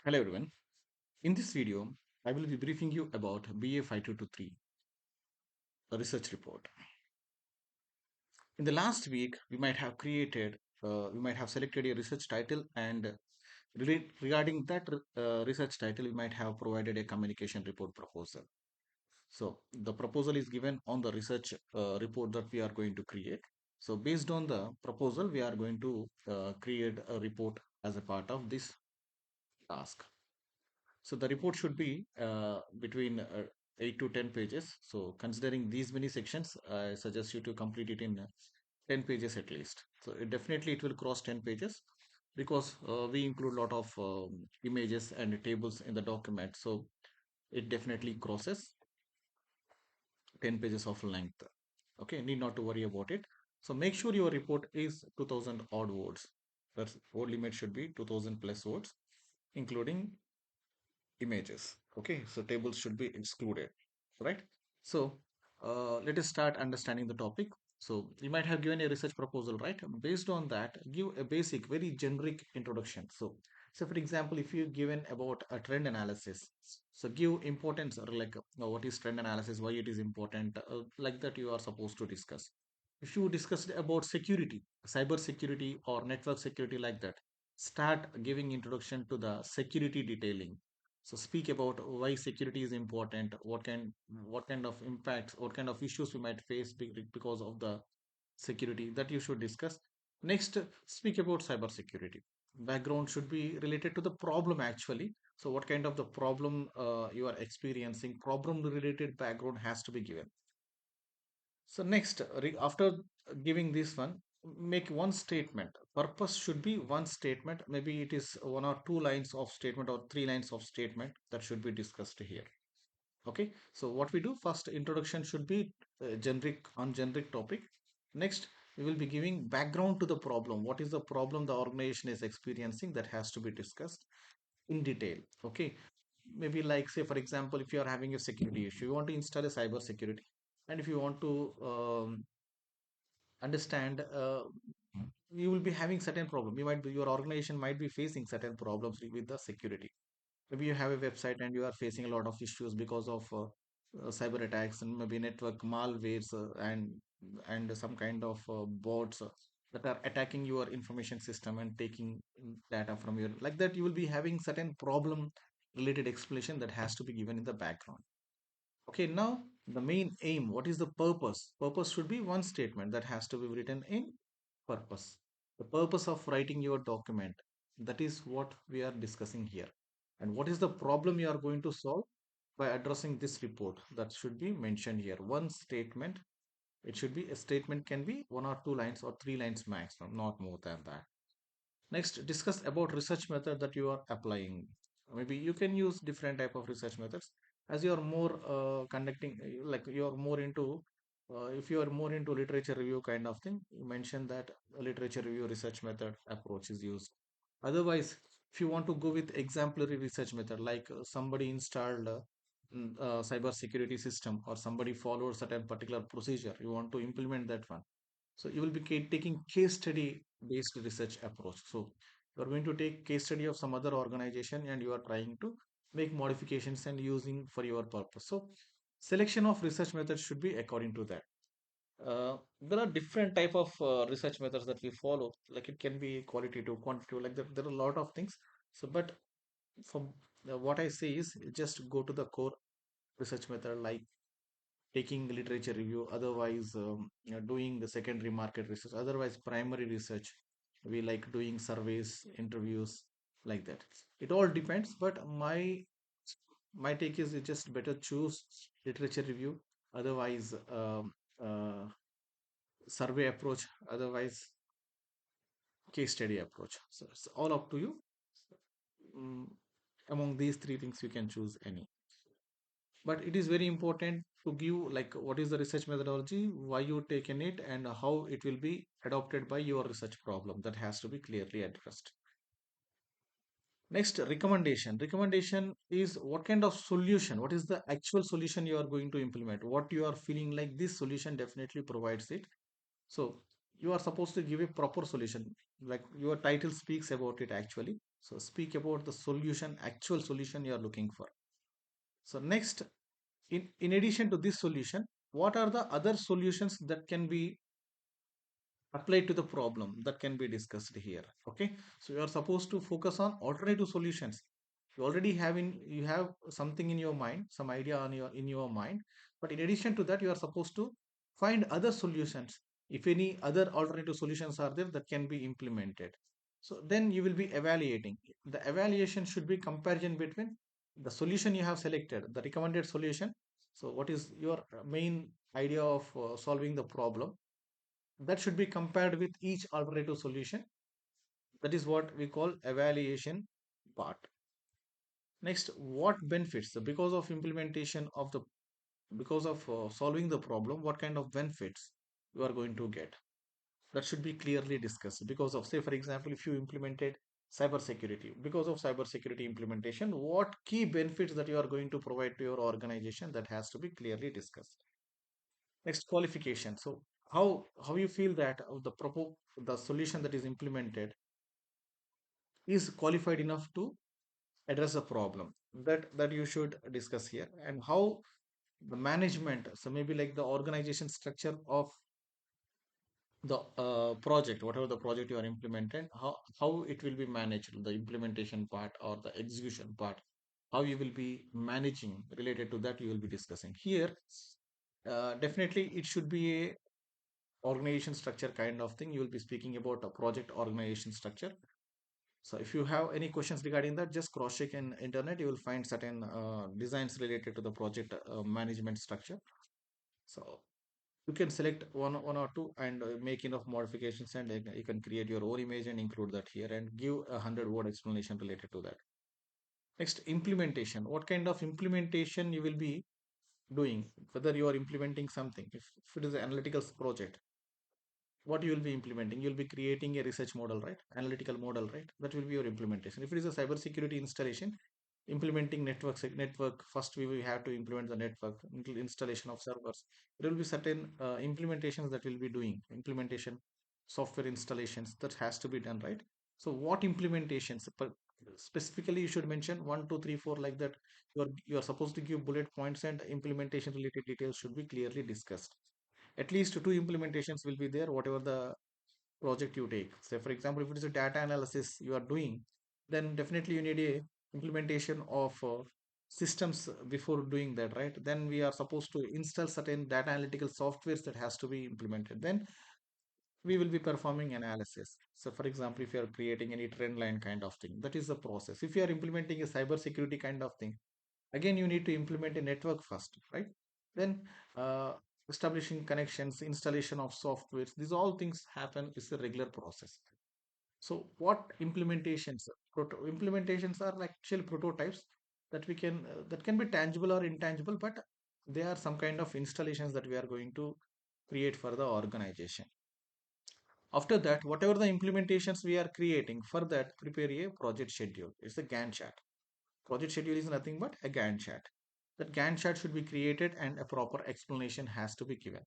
Hello everyone. In this video, I will be briefing you about BA5223, a research report. In the last week, we might have selected a research title, and regarding that research title, we might have provided a communication report proposal. So the proposal is given on the research report that we are going to create. So based on the proposal, we are going to create a report as a part of this task. So the report should be between 8 to 10 pages. So considering these many sections, I suggest you to complete it in 10 pages at least. So definitely it will cross 10 pages because we include a lot of images and tables in the document. So it definitely crosses 10 pages of length. Okay, need not to worry about it. So make sure your report is 2000 odd words. That's word limit should be 2000 plus words, including images. Okay, so tables should be excluded, right? So let us start understanding the topic. So you might have given a research proposal, right? Based on that, give a basic, very generic introduction. So for example, if you given about a trend analysis, so give importance or like what is trend analysis, why it is important, like that you are supposed to discuss. If you discussed about security, cyber security or network security like that, start giving introduction to the security detailing. So speak about why security is important, what kind of impacts, what kind of issues we might face because of the security that you should discuss. Next, speak about cyber security. Background should be related to the problem actually. So what kind of the problem you are experiencing, problem related background has to be given. So next, after giving this one, make one statement. Purpose should be one statement. Maybe it is one or two lines of statement or three lines of statement that should be discussed here. Okay. So what we do first, introduction should be generic on generic topic. Next, we will be giving background to the problem. What is the problem the organization is experiencing that has to be discussed in detail. Okay, maybe like say for example, if you are having a security issue, you want to install a cyber security, and if you want to understand, you will be having certain problem, you might be, your organization might be facing certain problems with the security. Maybe you have a website and you are facing a lot of issues because of cyber attacks and maybe network malwares, and some kind of bots that are attacking your information system and taking data from your, like that you will be having certain problem related explanation that has to be given in the background. Okay, now the main aim, what is the purpose? Purpose should be one statement that has to be written in purpose. The purpose of writing your document, that is what we are discussing here. And what is the problem you are going to solve by addressing this report? That should be mentioned here. One statement, it should be a statement, can be one or two lines or three lines maximum, not more than that. Next, discuss about research method that you are applying. Maybe you can use different type of research methods as you are more conducting, like you are more into, if you are more into literature review kind of thing, you mentioned that a literature review research method approach is used. Otherwise, if you want to go with exemplary research method, like somebody installed cyber security system or somebody followed certain particular procedure, you want to implement that one, so you will be taking case study based research approach. So you are going to take case study of some other organization and you are trying to make modifications and using for your purpose. So selection of research methods should be according to that. There are different type of research methods that we follow. Like it can be qualitative, quantitative. Like there are a lot of things. So, but from what I say is just go to the core research method, like taking literature review, otherwise doing the secondary market research, otherwise primary research, we like doing surveys, interviews, like that. It all depends, but my take is you just better choose literature review, otherwise survey approach, otherwise case study approach. So it's all up to you. Mm, among these three things you can choose any, but it is very important to give like what is the research methodology, why you taken it, and how it will be adopted by your research problem, that has to be clearly addressed. Next, recommendation is what kind of solution, what is the actual solution you are going to implement, what you are feeling like this solution definitely provides it. So you are supposed to give a proper solution, like your title speaks about it actually. So speak about the solution, actual solution you are looking for. So next, in addition to this solution, what are the other solutions that can be applied to the problem that can be discussed here? Okay, so you are supposed to focus on alternative solutions. You already have in, you have something in your mind, some idea on your in your mind, but in addition to that you are supposed to find other solutions, if any other alternative solutions are there that can be implemented. So then you will be evaluating. The evaluation should be comparison between the solution you have selected, the recommended solution. So what is your main idea of solving the problem, that should be compared with each alternative solution. That is what we call evaluation part. Next, what benefits? So because of implementation of the, because of solving the problem, what kind of benefits you are going to get? That should be clearly discussed. Because of, say, for example, if you implemented cybersecurity, because of cybersecurity implementation, what key benefits that you are going to provide to your organization, that has to be clearly discussed. Next, qualification. So how you feel that the solution that is implemented is qualified enough to address the problem, that you should discuss here. And how the management, so maybe like the organization structure of the project, whatever the project you are implementing, how it will be managed, the implementation part or the execution part, how you will be managing, related to that you will be discussing here. Definitely it should be a organization structure kind of thing. You will be speaking about a project organization structure. So if you have any questions regarding that, just cross check in internet. You will find certain designs related to the project management structure. So you can select one or two and make enough modifications, and you can create your own image and include that here and give 100-word explanation related to that. Next, implementation. What kind of implementation you will be doing? Whether you are implementing something, if it is an analytical project, what you will be implementing, you'll be creating a research model, right? Analytical model, right? That will be your implementation. If it is a cybersecurity installation, implementing network, first we will have to implement the network installation of servers. There will be certain implementations that will be doing, implementation software installations that has to be done, right? So what implementations, but specifically you should mention one, two, three, four, like that. You are supposed to give bullet points, and implementation related details should be clearly discussed. At least two implementations will be there, whatever the project you take. Say for example, if it is a data analysis you are doing, then definitely you need a implementation of systems before doing that, right? Then we are supposed to install certain data analytical softwares that has to be implemented. Then we will be performing analysis. So for example, if you are creating any trend line kind of thing, that is the process. If you are implementing a cyber security kind of thing, again you need to implement a network first, right? Then uh, establishing connections, installation of softwares, these all things happen, is a regular process. So what implementations, implementations are like actual prototypes that we can that can be tangible or intangible, but they are some kind of installations that we are going to create for the organization. After that, whatever the implementations we are creating, for that prepare a project schedule. It's a Gantt chart. Project schedule is nothing but a Gantt chart. That Gantt chart should be created and a proper explanation has to be given.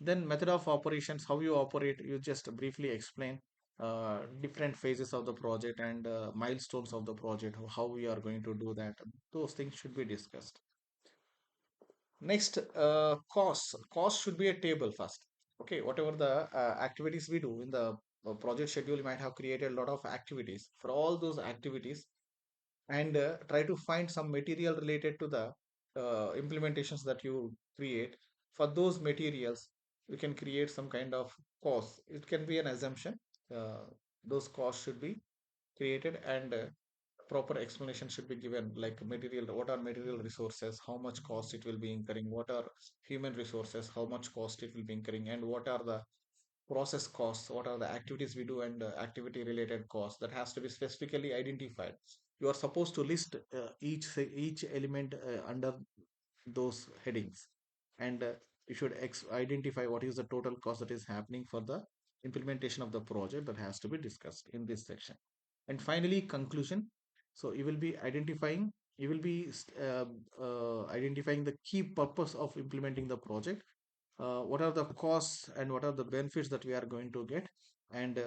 Then method of operations, how you operate, you just briefly explain different phases of the project and milestones of the project, how we are going to do that. Those things should be discussed. Next, costs. Cost should be a table first. Okay, whatever the activities we do in the project schedule, you might have created a lot of activities. For all those activities, and try to find some material related to the implementations that you create. For those materials, you can create some kind of cost. It can be an assumption. Uh, those costs should be created, and proper explanation should be given, like material, what are material resources, how much cost it will be incurring, what are human resources, how much cost it will be incurring, and what are the process costs, what are the activities we do, and activity related costs, that has to be specifically identified. You are supposed to list each element under those headings, and you should identify what is the total cost that is happening for the implementation of the project, that has to be discussed in this section. And finally, conclusion. So you will be identifying, you will be identifying the key purpose of implementing the project, what are the costs and what are the benefits that we are going to get, and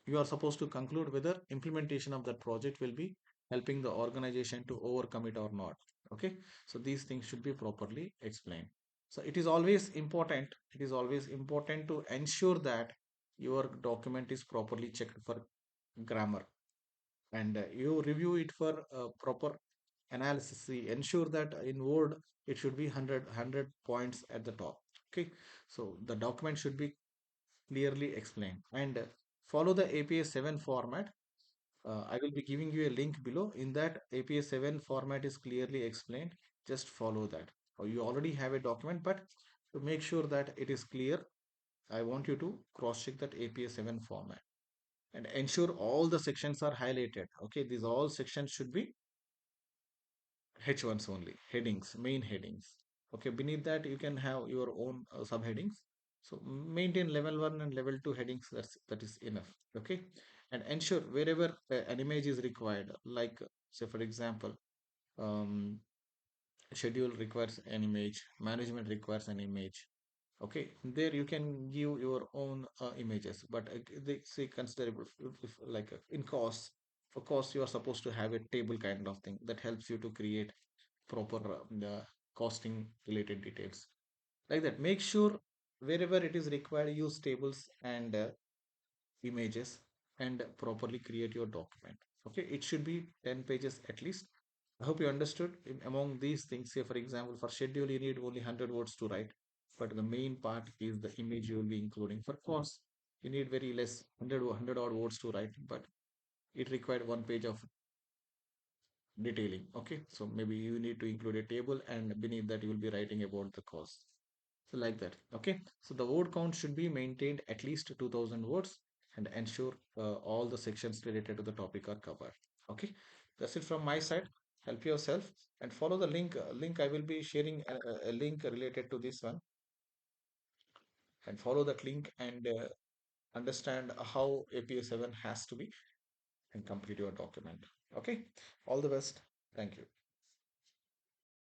you are supposed to conclude whether implementation of that project will be helping the organization to overcome it or not. Okay, so these things should be properly explained. So it is always important to ensure that your document is properly checked for grammar, and you review it for proper analysis. See, ensure that in word it should be 100 points at the top. Okay, so the document should be clearly explained, and follow the APA 7 format. I will be giving you a link below. In that, APA 7 format is clearly explained. Just follow that. Or you already have a document, but to make sure that it is clear, I want you to cross check that APA 7 format and ensure all the sections are highlighted. Okay, these all sections should be H1s only, headings, main headings. Okay, beneath that you can have your own subheadings. So maintain level 1 and level 2 headings, that is enough. Okay, and ensure wherever an image is required, like say for example, um, schedule requires an image, management requires an image. Okay, there you can give your own images, but they say considerable if like in costs. For cost, you are supposed to have a table kind of thing that helps you to create proper costing related details, like that. Make sure wherever it is required, use tables and images, and properly create your document. Okay, it should be 10 pages at least. I hope you understood. Among these things, say for example, for schedule you need only 100 words to write, but the main part is the image you will be including. For course, you need very less, 100 odd words to write, but it required 1 page of detailing. Okay, so maybe you need to include a table, and beneath that you will be writing about the cost. So like that. Okay, so the word count should be maintained at least 2000 words, and ensure all the sections related to the topic are covered. Okay, that's it from my side. Help yourself and follow the link. I will be sharing a link related to this one, and follow that link, and understand how APA 7 has to be, and complete your document. Okay, all the best. Thank you.